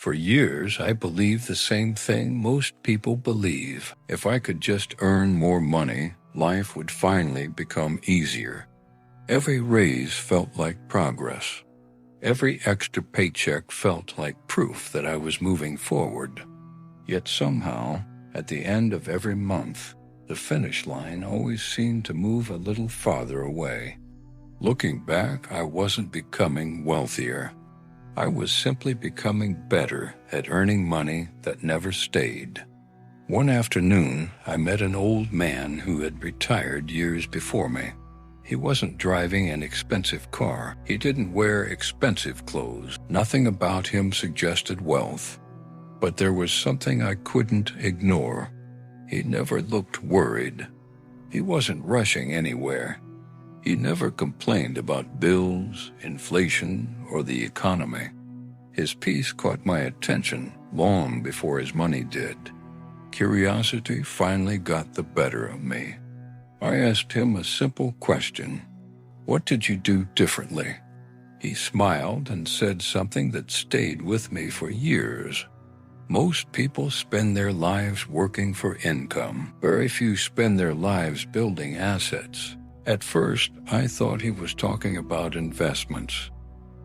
For years, I believed the same thing most people believe. If I could just earn more money, life would finally become easier. Every raise felt like progress. Every extra paycheck felt like proof that I was moving forward. Yet somehow, at the end of every month, the finish line always seemed to move a little farther away. Looking back, I wasn't becoming wealthier. I was simply becoming better at earning money that never stayed. One afternoon, I met an old man who had retired years before me. He wasn't driving an expensive car. He didn't wear expensive clothes. Nothing about him suggested wealth. But there was something I couldn't ignore. He never looked worried. He wasn't rushing anywhere. He never complained about bills, inflation, or the economy. His peace caught my attention long before his money did. Curiosity finally got the better of me. I asked him a simple question. What did you do differently? He smiled and said something that stayed with me for years. Most people spend their lives working for income. Very few spend their lives building assets. At first, I thought he was talking about investments.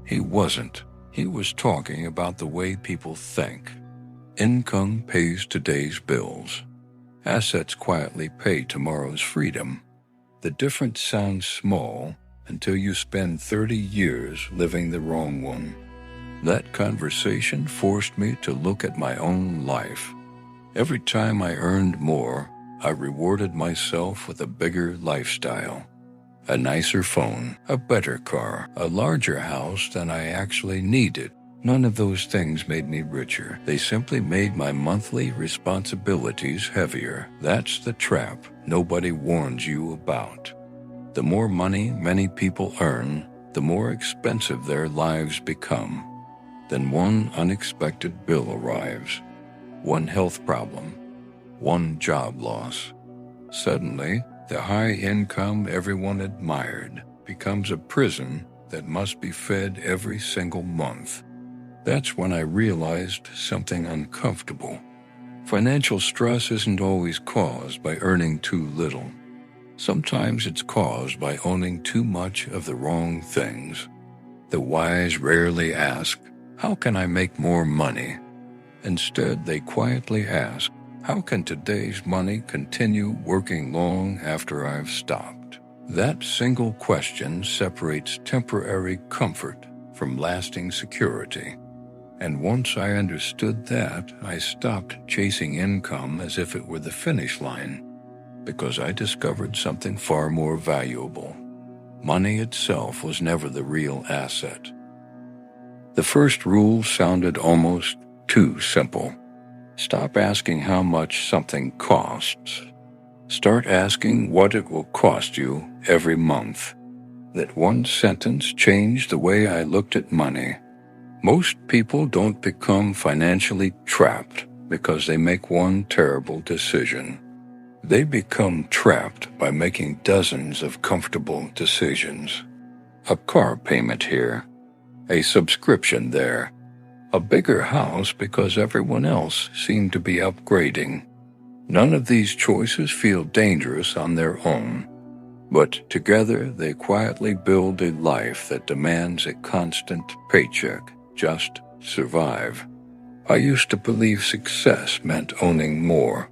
He wasn't. He was talking about the way people think. Income pays today's bills. Assets quietly pay tomorrow's freedom. The difference sounds small until you spend 30 years living the wrong one. That conversation forced me to look at my own life. Every time I earned more, I rewarded myself with a bigger lifestyle. A nicer phone, a better car, a larger house than I actually needed. None of those things made me richer. They simply made my monthly responsibilities heavier. That's the trap nobody warns you about. The more money many people earn, the more expensive their lives become. Then one unexpected bill arrives. One health problem. One job loss. Suddenly, the high income everyone admired becomes a prison that must be fed every single month. That's when I realized something uncomfortable. Financial stress isn't always caused by earning too little. Sometimes it's caused by owning too much of the wrong things. The wise rarely ask, "How can I make more money?" Instead, they quietly ask, "How can today's money continue working long after I've stopped?" That single question separates temporary comfort from lasting security. And once I understood that, I stopped chasing income as if it were the finish line, because I discovered something far more valuable. Money itself was never the real asset. The first rule sounded almost too simple. Stop asking how much something costs. Start asking what it will cost you every month. That one sentence changed the way I looked at money. Most people don't become financially trapped because they make one terrible decision. They become trapped by making dozens of comfortable decisions. A car payment here, a subscription there, a bigger house because everyone else seemed to be upgrading. None of these choices feel dangerous on their own, but together they quietly build a life that demands a constant paycheck just to survive. I used to believe success meant owning more.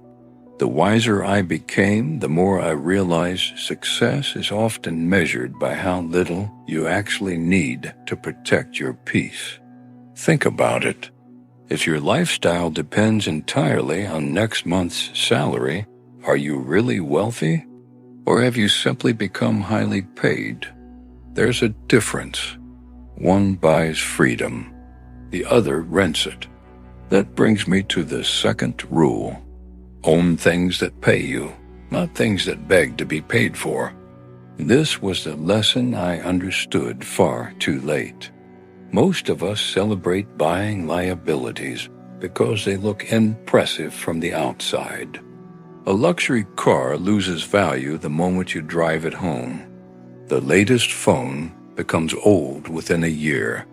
The wiser I became, the more I realized success is often measured by how little you actually need to protect your peace. Think about it. If your lifestyle depends entirely on next month's salary, are you really wealthy? Or have you simply become highly paid? There's a difference. One buys freedom. The other rents it. That brings me to the second rule. Own things that pay you, not things that beg to be paid for. This was the lesson I understood far too late. Most of us celebrate buying liabilities because they look impressive from the outside. A luxury car loses value the moment you drive it home. The latest phone becomes old within a year.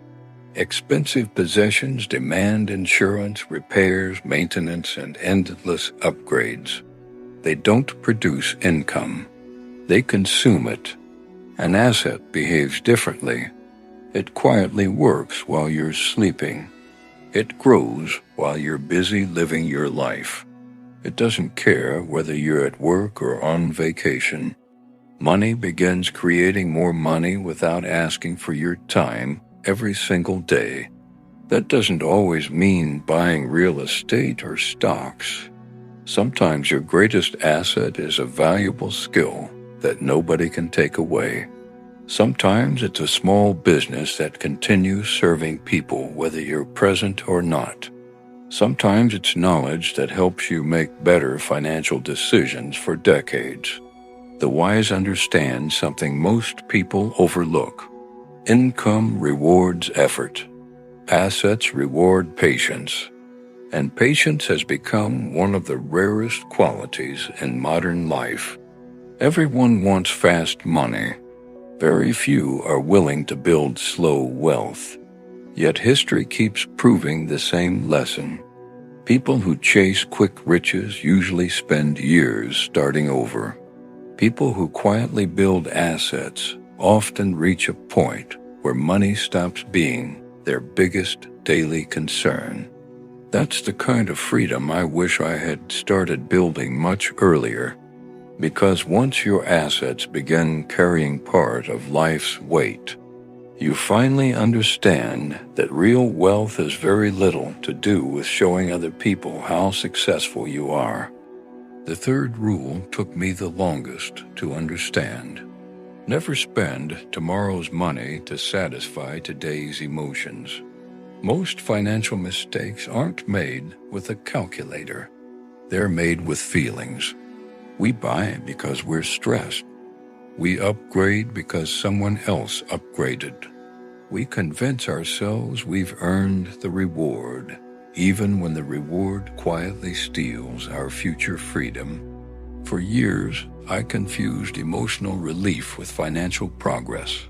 Expensive possessions demand insurance, repairs, maintenance, and endless upgrades. They don't produce income. They consume it. An asset behaves differently. It quietly works while you're sleeping. It grows while you're busy living your life. It doesn't care whether you're at work or on vacation. Money begins creating more money without asking for your time every single day. That doesn't always mean buying real estate or stocks. Sometimes your greatest asset is a valuable skill that nobody can take away. Sometimes it's a small business that continues serving people whether you're present or not. Sometimes it's knowledge that helps you make better financial decisions for decades. The wise understand something most people overlook. Income rewards effort. Assets reward patience. And patience has become one of the rarest qualities in modern life. Everyone wants fast money. Very few are willing to build slow wealth. Yet history keeps proving the same lesson. People who chase quick riches usually spend years starting over. People who quietly build assets often reach a point where money stops being their biggest daily concern. That's the kind of freedom I wish I had started building much earlier. Because once your assets begin carrying part of life's weight, you finally understand that real wealth has very little to do with showing other people how successful you are. The third rule took me the longest to understand. Never spend tomorrow's money to satisfy today's emotions. Most financial mistakes aren't made with a calculator. They're made with feelings. We buy because we're stressed. We upgrade because someone else upgraded. We convince ourselves we've earned the reward, even when the reward quietly steals our future freedom. For years, I confused emotional relief with financial progress.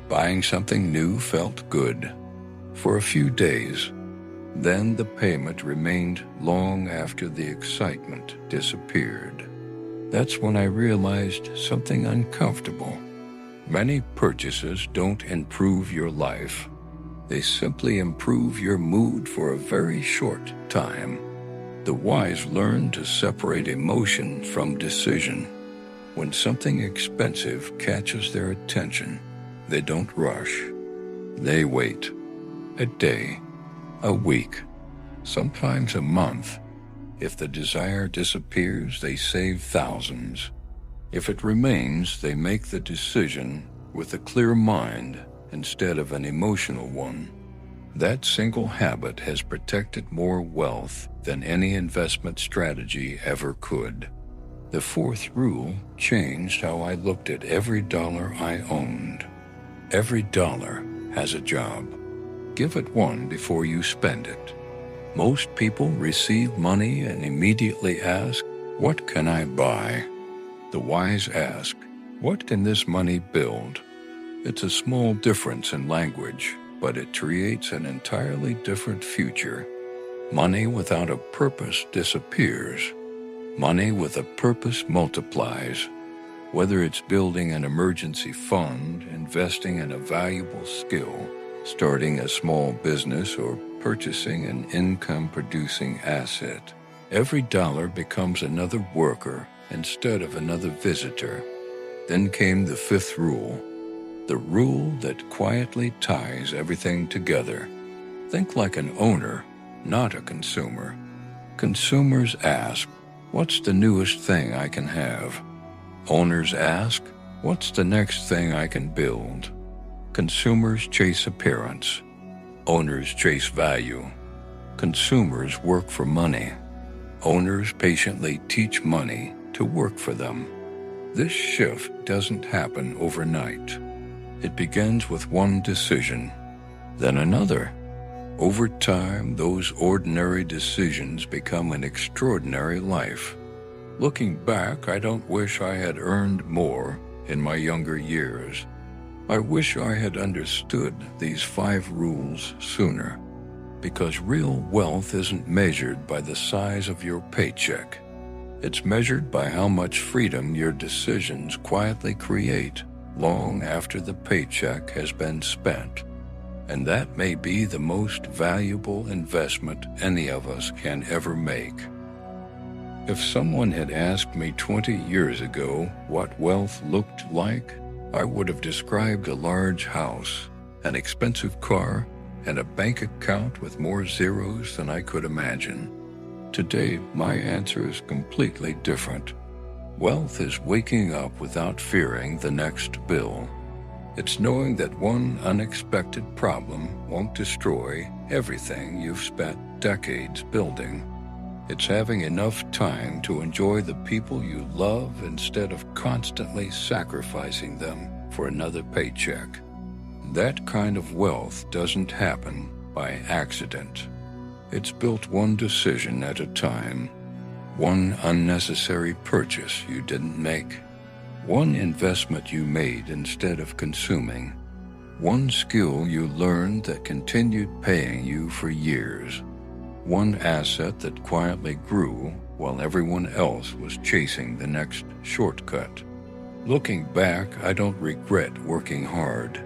Buying something new felt good for a few days. Then the payment remained long after the excitement disappeared. That's when I realized something uncomfortable. Many purchases don't improve your life. They simply improve your mood for a very short time. The wise learn to separate emotion from decision. When something expensive catches their attention, they don't rush. They wait. A day, a week, sometimes a month. If the desire disappears, they save thousands. If it remains, they make the decision with a clear mind instead of an emotional one. That single habit has protected more wealth than any investment strategy ever could. The fourth rule changed how I looked at every dollar I owned. Every dollar has a job. Give it one before you spend it. Most people receive money and immediately ask, "What can I buy?" The wise ask, "What can this money build?" It's a small difference in language, but it creates an entirely different future. Money without a purpose disappears. Money with a purpose multiplies. Whether it's building an emergency fund, investing in a valuable skill, starting a small business, or purchasing an income-producing asset, every dollar becomes another worker instead of another visitor. Then came the fifth rule, the rule that quietly ties everything together. Think like an owner, not a consumer. Consumers ask, "What's the newest thing I can have?" Owners ask, "What's the next thing I can build?" Consumers chase appearance. Owners chase value. Consumers work for money. Owners patiently teach money to work for them. This shift doesn't happen overnight. It begins with one decision, then another. Over time, those ordinary decisions become an extraordinary life. Looking back, I don't wish I had earned more in my younger years. I wish I had understood these 5 rules sooner, because real wealth isn't measured by the size of your paycheck. It's measured by how much freedom your decisions quietly create long after the paycheck has been spent. And that may be the most valuable investment any of us can ever make. If someone had asked me 20 years ago what wealth looked like, I would have described a large house, an expensive car, and a bank account with more zeros than I could imagine. Today, my answer is completely different. Wealth is waking up without fearing the next bill. It's knowing that one unexpected problem won't destroy everything you've spent decades building. It's having enough time to enjoy the people you love instead of constantly sacrificing them for another paycheck. That kind of wealth doesn't happen by accident. It's built one decision at a time, one unnecessary purchase you didn't make, one investment you made instead of consuming, one skill you learned that continued paying you for years, one asset that quietly grew while everyone else was chasing the next shortcut. Looking back, I don't regret working hard.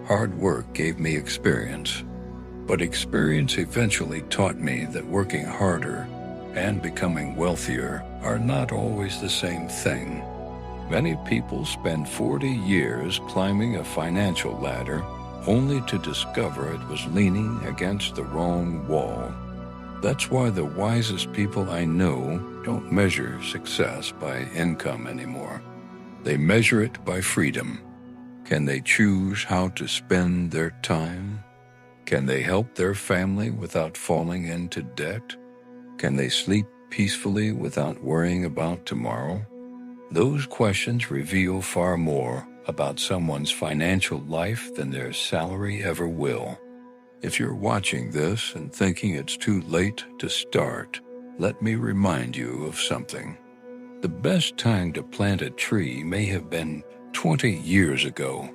Hard work gave me experience, but experience eventually taught me that working harder and becoming wealthier are not always the same thing. Many people spend 40 years climbing a financial ladder only to discover it was leaning against the wrong wall. That's why the wisest people I know don't measure success by income anymore. They measure it by freedom. Can they choose how to spend their time? Can they help their family without falling into debt? Can they sleep peacefully without worrying about tomorrow? Those questions reveal far more about someone's financial life than their salary ever will. If you're watching this and thinking it's too late to start, let me remind you of something. The best time to plant a tree may have been 20 years ago.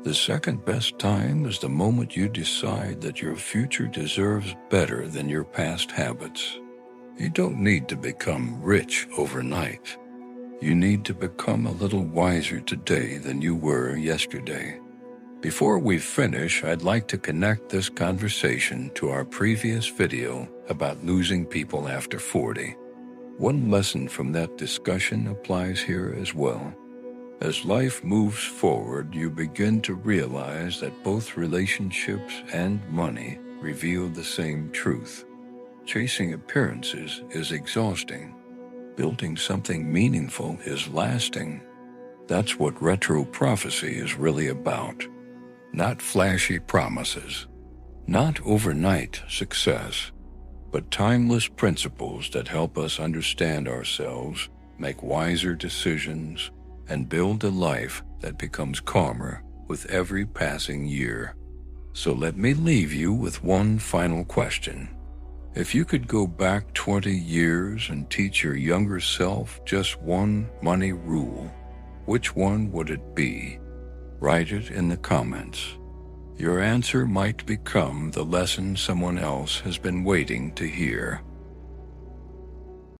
The second best time is the moment you decide that your future deserves better than your past habits. You don't need to become rich overnight. You need to become a little wiser today than you were yesterday. Before we finish, I'd like to connect this conversation to our previous video about losing people after 40. One lesson from that discussion applies here as well. As life moves forward, you begin to realize that both relationships and money reveal the same truth. Chasing appearances is exhausting. Building something meaningful is lasting. That's what retro prophecy is really about. Not flashy promises, not overnight success, but timeless principles that help us understand ourselves, make wiser decisions, and build a life that becomes calmer with every passing year. So let me leave you with one final question. If you could go back 20 years and teach your younger self just one money rule, which one would it be? Write it in the comments. Your answer might become the lesson someone else has been waiting to hear.